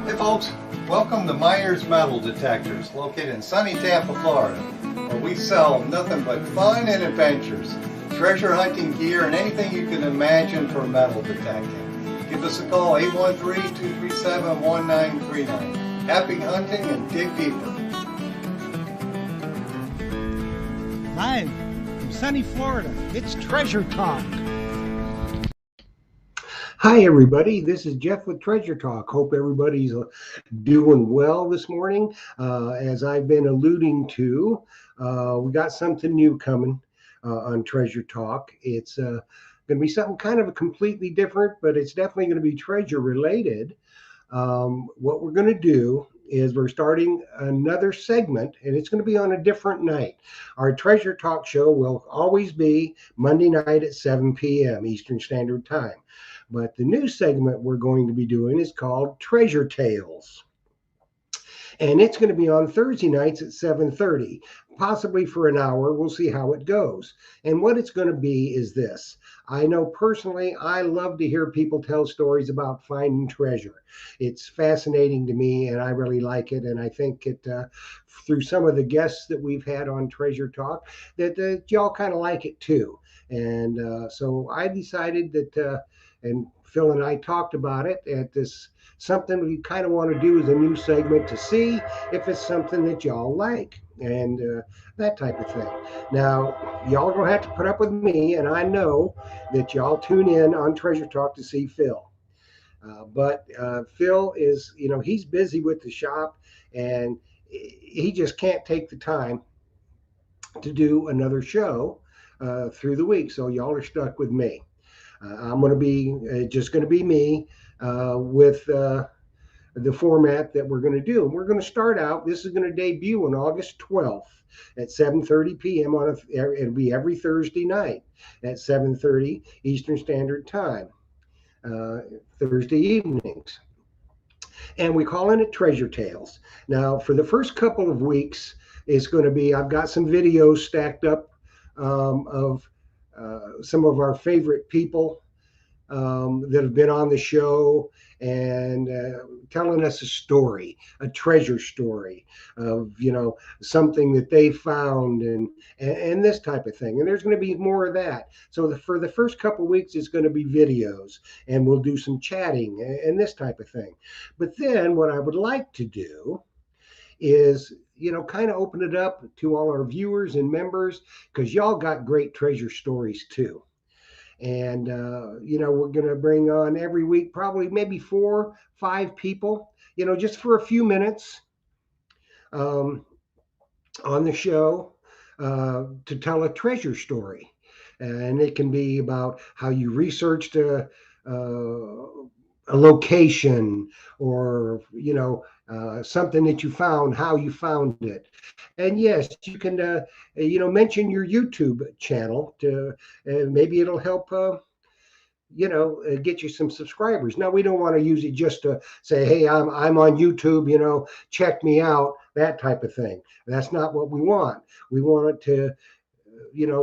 Hey folks, welcome to Myers Metal Detectors, located in sunny Tampa, Florida, where we sell nothing but fun and adventures, treasure hunting gear, and anything you can imagine for metal detecting. Give us a call, 813-237-1939. Happy hunting and dig deeper. Live from sunny Florida, it's Treasure Talk. Hi, everybody. This is Jeff with Treasure Talk. Hope everybody's doing well this morning. As I've been alluding to, we got something new coming on Treasure Talk. It's going to be something kind of completely different, but it's definitely going to be treasure related. What we're going to do is we're starting another segment, and it's going to be on a different night. Our Treasure Talk show will always be Monday night at 7 p.m. Eastern Standard Time. But the new segment we're going to be doing is called Treasure Tales. And it's going to be on Thursday nights at 7:30, possibly for an hour. We'll see how it goes. And what it's going to be is this. I know personally, I love to hear people tell stories about finding treasure. It's fascinating to me, and I really like it. And I think it, through some of the guests that we've had on Treasure Talk, that y'all kind of like it too. And so I decided that, and Phil and I talked about it at this. Something we kind of want to do as a new segment to see if it's something that y'all like and that type of thing. Now, y'all are going to have to put up with me, and I know that y'all tune in on Treasure Talk to see Phil. But Phil is, he's busy with the shop, and he just can't take the time to do another show through the week. So y'all are stuck with me. I'm going to be just going to be me with the format that we're going to do. And we're going to start out. This is going to debut on August 12th at 7:30 p.m. It'll be every Thursday night at 7:30 Eastern Standard Time, Thursday evenings. And we call it Treasure Tales. Now, for the first couple of weeks, it's going to be, I've got some videos stacked up of some of our favorite people that have been on the show and telling us a story, a treasure story of something that they found and this type of thing. And there's going to be more of that. So for the first couple of weeks, it's going to be videos, and we'll do some chatting and this type of thing. But then what I would like to do is kind of open it up to all our viewers and members, because y'all got great treasure stories too. And we're going to bring on every week probably maybe 4-5 people, just for a few minutes on the show to tell a treasure story. And it can be about how you researched a location, or something that you found, how you found it. And yes, you can mention your YouTube channel to maybe it'll help get you some subscribers. Now, we don't want to use it just to say, hey, I'm on YouTube, check me out, that type of thing. That's not what we want. We want it to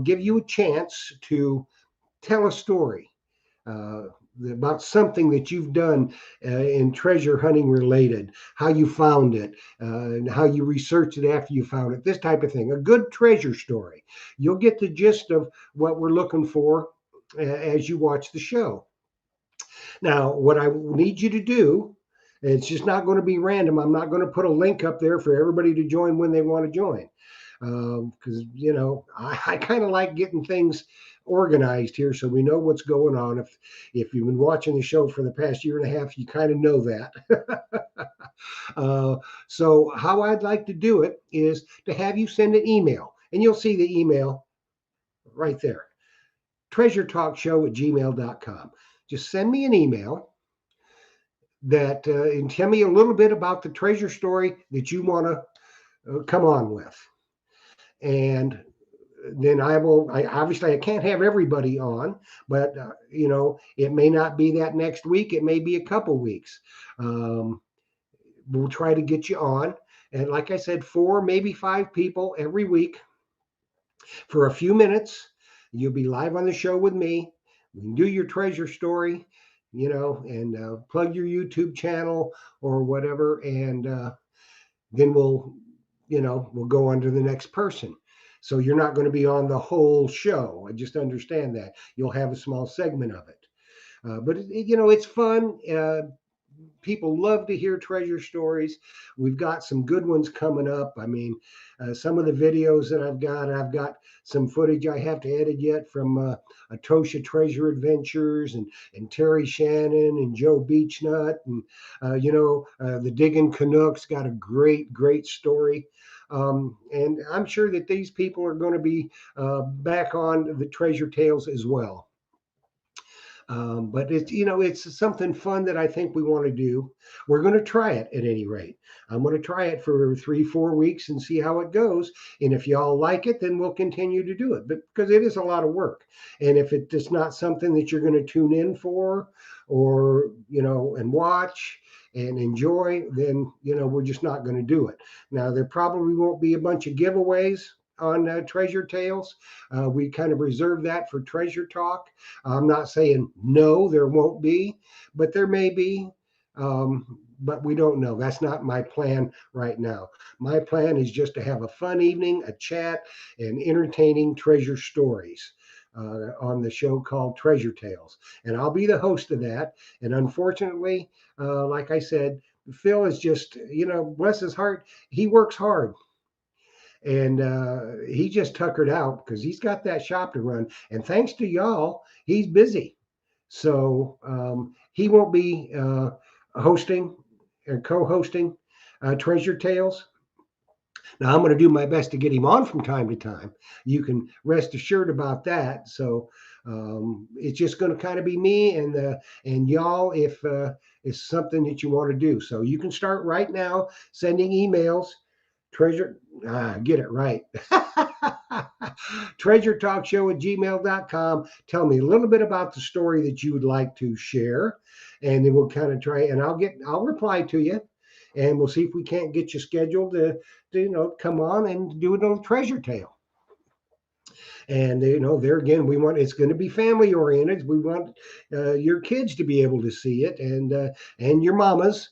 give you a chance to tell a story about something that you've done in treasure hunting related, how you found it, and how you researched it after you found it, this type of thing. A good treasure story. You'll get the gist of what we're looking for as you watch the show. Now, what I need you to do, it's just not going to be random. I'm not going to put a link up there for everybody to join when they want to join. Because I kind of like getting things organized here, so we know what's going on. If you've been watching the show for the past year and a half, you kind of know that. So how I'd like to do it is to have you send an email, and you'll see the email right there, treasuretalkshow@gmail.com. Just send me an email that and tell me a little bit about the treasure story that you want to come on with. And then I obviously I can't have everybody on, but it may not be that next week. It may be a couple weeks. We'll try to get you on. And like I said, 4, maybe 5 people every week for a few minutes. You'll be live on the show with me. We can do your treasure story. and plug your YouTube channel or whatever, and then we'll go on to the next person. So you're not going to be on the whole show. I just understand that you'll have a small segment of it. But it's fun. People love to hear treasure stories. We've got some good ones coming up. I mean, some of the videos that I've got some footage I have to edit yet from Atosha Treasure Adventures and Terry Shannon and Joe Beechnut. And, the Digging Canucks got a great story. And I'm sure that these people are going to be back on the Treasure Tales as well. But it's something fun that I think we want to do. We're going to try it at any rate. I'm going to try it for 3-4 weeks and see how it goes. And if y'all like it, then we'll continue to do it. But because it is a lot of work, and if it's not something that you're going to tune in for, or and watch and enjoy, then we're just not going to do it. Now there probably won't be a bunch of giveaways on Treasure Tales. We kind of reserve that for Treasure Talk. I'm not saying no, there won't be, but there may be. But we don't know. That's not my plan right now. My plan is just to have a fun evening, a chat, and entertaining treasure stories on the show called Treasure Tales. And I'll be the host of that. And unfortunately, like I said, Phil is just, bless his heart, he works hard. And he just tuckered out because he's got that shop to run. And thanks to y'all, he's busy. So he won't be hosting or co-hosting Treasure Tales. Now I'm going to do my best to get him on from time to time. You can rest assured about that. So it's just going to kind of be me and y'all if it's something that you want to do. So you can start right now sending emails. Get it right. treasuretalkshow@gmail.com. Tell me a little bit about the story that you would like to share, and then we'll kind of try, and I'll reply to you, and we'll see if we can't get you scheduled to come on and do a little treasure tale. And there again, it's going to be family oriented. We want your kids to be able to see it, and your mamas.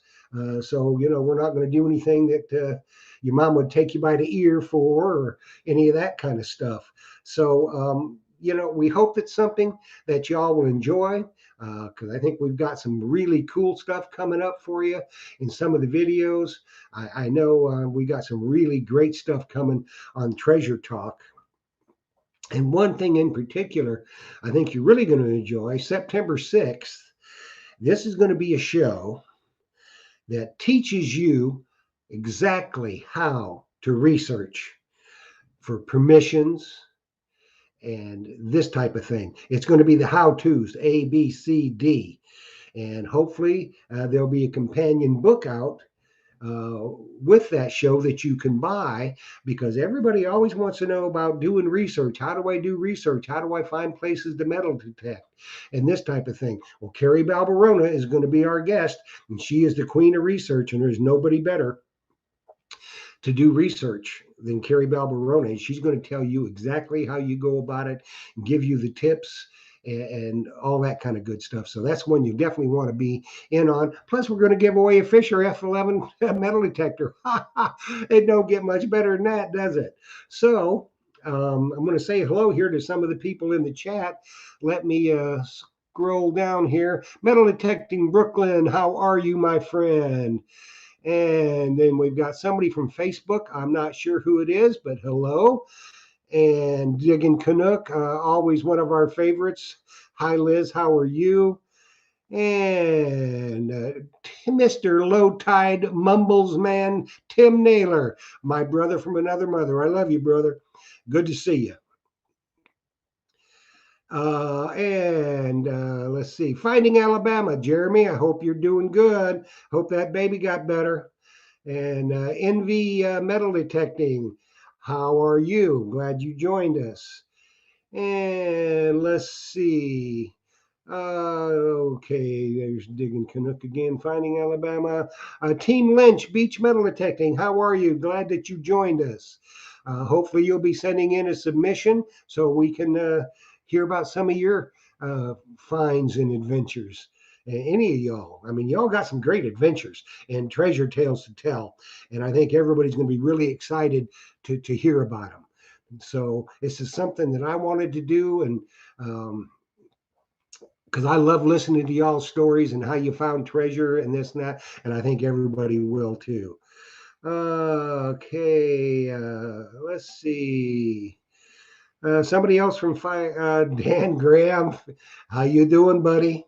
So we're not going to do anything that your mom would take you by the ear for, or any of that kind of stuff. So we hope it's something that y'all will enjoy, because I think we've got some really cool stuff coming up for you in some of the videos. I know we got some really great stuff coming on Treasure Talk. And one thing in particular, I think you're really going to enjoy, September 6th, this is going to be a show that teaches you exactly how to research for permissions and this type of thing. It's going to be the how-tos, A, B, C, D. And hopefully there'll be a companion book out with that show that you can buy, because everybody always wants to know about doing research. How do I do research? How do I find places to metal detect and this type of thing? Well, Carrie Balbarona is going to be our guest, and she is the queen of research, and there's nobody better to do research than Carrie Balbarona. And she's going to tell you exactly how you go about it, and give you the tips and all that kind of good stuff. So that's one you definitely want to be in on. Plus, we're going to give away a Fisher F11 metal detector. It don't get much better than that, does it? So I'm going to say hello here to some of the people in the chat. Let me scroll down here. Metal Detecting Brooklyn, how are you, my friend? And then we've got somebody from Facebook. I'm not sure who it is, but hello. And Digging Canuck, always one of our favorites. Hi, Liz, how are you? And Mr. Low Tide Mumbles Man, Tim Naylor, my brother from another mother. I love you, brother. Good to see you. Let's see. Finding Alabama, Jeremy, I hope you're doing good. Hope that baby got better. And Envy Metal Detecting, how are you? Glad you joined us. And let's see. Okay, there's Digging Canuck again. Finding Alabama. Team Lynch, Beach Metal Detecting, how are you? Glad that you joined us. Hopefully you'll be sending in a submission so we can hear about some of your finds and adventures. any of y'all. I mean, y'all got some great adventures and treasure tales to tell, and I think everybody's going to be really excited to hear about them. So this is something that I wanted to do, and because I love listening to y'all's stories and how you found treasure and this and that, and I think everybody will too. Okay, let's see. Somebody else from Dan Graham, how you doing, buddy?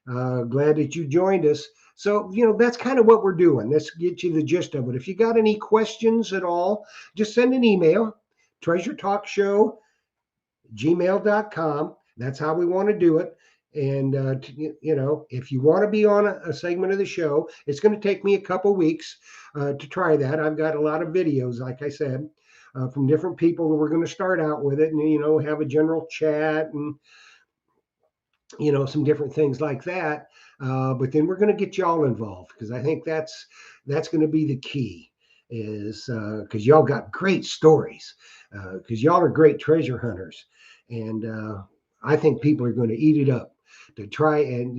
Glad that you joined us. So, that's kind of what we're doing. Let's get you the gist of it. If you got any questions at all, just send an email, treasuretalkshow@gmail.com. That's how we want to do it. And, if you want to be on a segment of the show, it's going to take me a couple weeks to try that. I've got a lot of videos, like I said, from different people. We're going to start out with it and, have a general chat and, some different things like that. But then we're going to get y'all involved, because I think that's going to be the key, is because y'all got great stories, because y'all are great treasure hunters. And I think people are going to eat it up to try and,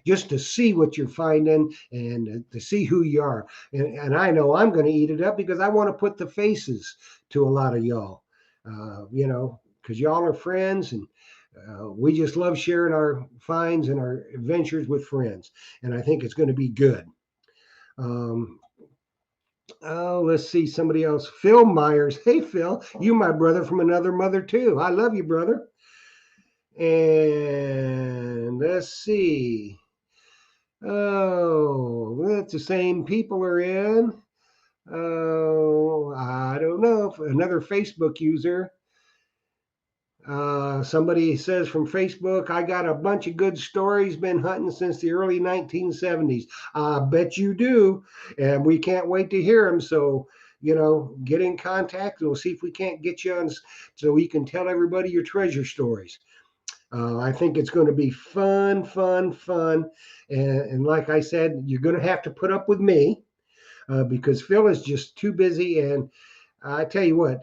just to see what you're finding and to see who you are. And I know I'm going to eat it up, because I want to put the faces to a lot of y'all, because y'all are friends, and we just love sharing our finds and our adventures with friends. And I think it's going to be good. Let's see, somebody else. Phil Myers. Hey, Phil, you my brother from another mother too. I love you, brother. And let's see. Oh, that's the same people are in. Oh, I don't know. Another Facebook user. Somebody says from Facebook, I got a bunch of good stories, been hunting since the early 1970s. I bet you do. And we can't wait to hear them. So, get in contact, and we'll see if we can't get you on so we can tell everybody your treasure stories. I think it's going to be fun, fun, fun. And like I said, you're going to have to put up with me because Phil is just too busy. And I tell you what,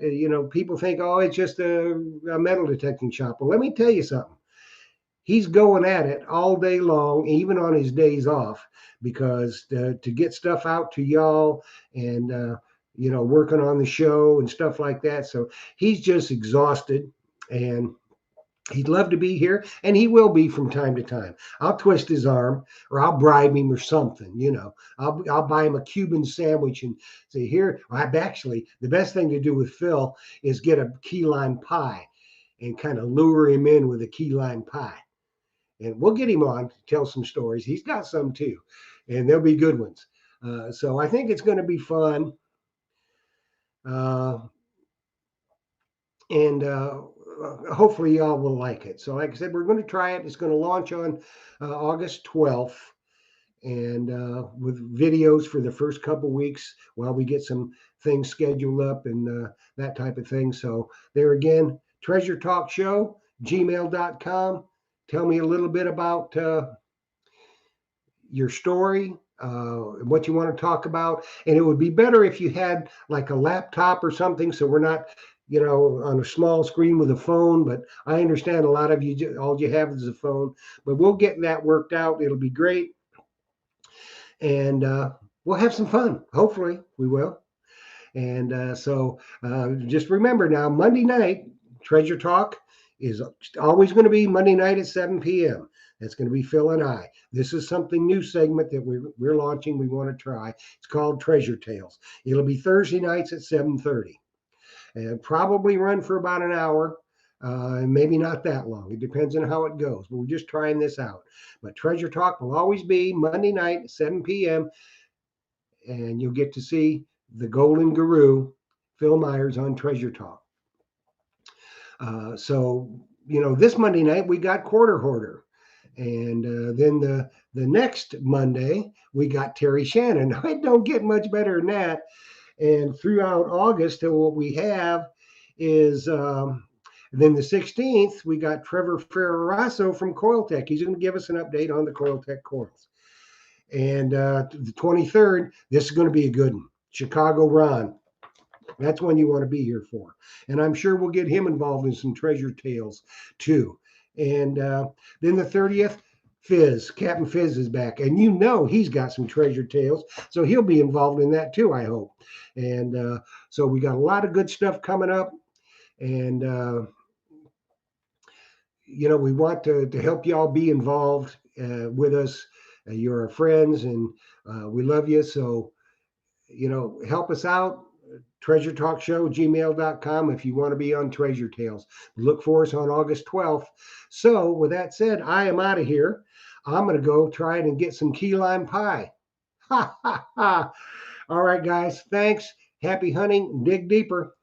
people think, oh, it's just a metal detecting shop. Well, let me tell you something. He's going at it all day long, even on his days off, because to get stuff out to y'all and, working on the show and stuff like that. So he's just exhausted, and he'd love to be here, and he will be from time to time. I'll twist his arm, or I'll bribe him or something. I'll buy him a Cuban sandwich and say, here. Actually, the best thing to do with Phil is get a key lime pie and kind of lure him in with a key lime pie. And we'll get him on to tell some stories. He's got some too, and they'll be good ones. So I think it's going to be fun. And hopefully y'all will like it. So like I said, we're going to try it. It's going to launch on August 12th, and with videos for the first couple weeks while we get some things scheduled up and that type of thing. So there again, Treasure Talk Show, gmail.com. Tell me a little bit about your story, what you want to talk about. And it would be better if you had like a laptop or something, so we're not on a small screen with a phone. But I understand a lot of you, all you have is a phone. But we'll get that worked out. It'll be great. And we'll have some fun. Hopefully we will. And so just remember now, Monday night, Treasure Talk is always going to be Monday night at 7 p.m. That's going to be Phil and I. This is something new segment that we're launching. We want to try. It's called Treasure Tales. It'll be Thursday nights at 7:30. And probably run for about an hour, and maybe not that long. It depends on how it goes. But we're just trying this out. But Treasure Talk will always be Monday night at 7 p.m. And you'll get to see the Golden Guru, Phil Myers, on Treasure Talk. So, this Monday night we got Quarter Hoarder. And then the next Monday, we got Terry Shannon. It don't get much better than that. And throughout August, what we have is then the 16th, we got Trevor Ferrarasso from Coiltech. He's going to give us an update on the Coiltech coils. And the 23rd, this is going to be a good one. Chicago Ron. That's one you want to be here for. And I'm sure we'll get him involved in some treasure tales too. And then the 30th, Fizz, Captain Fizz is back, and you know he's got some treasure tales, so he'll be involved in that too, I hope. And so we got a lot of good stuff coming up, and we want to help y'all be involved with us. You're our friends, and we love you. So help us out. Treasure Talk Show, gmail.com if you want to be on Treasure Tales. Look for us on August 12th. So, with that said, I am out of here. I'm going to go try it and get some key lime pie. Ha, ha, ha. All right, guys. Thanks. Happy hunting. Dig deeper.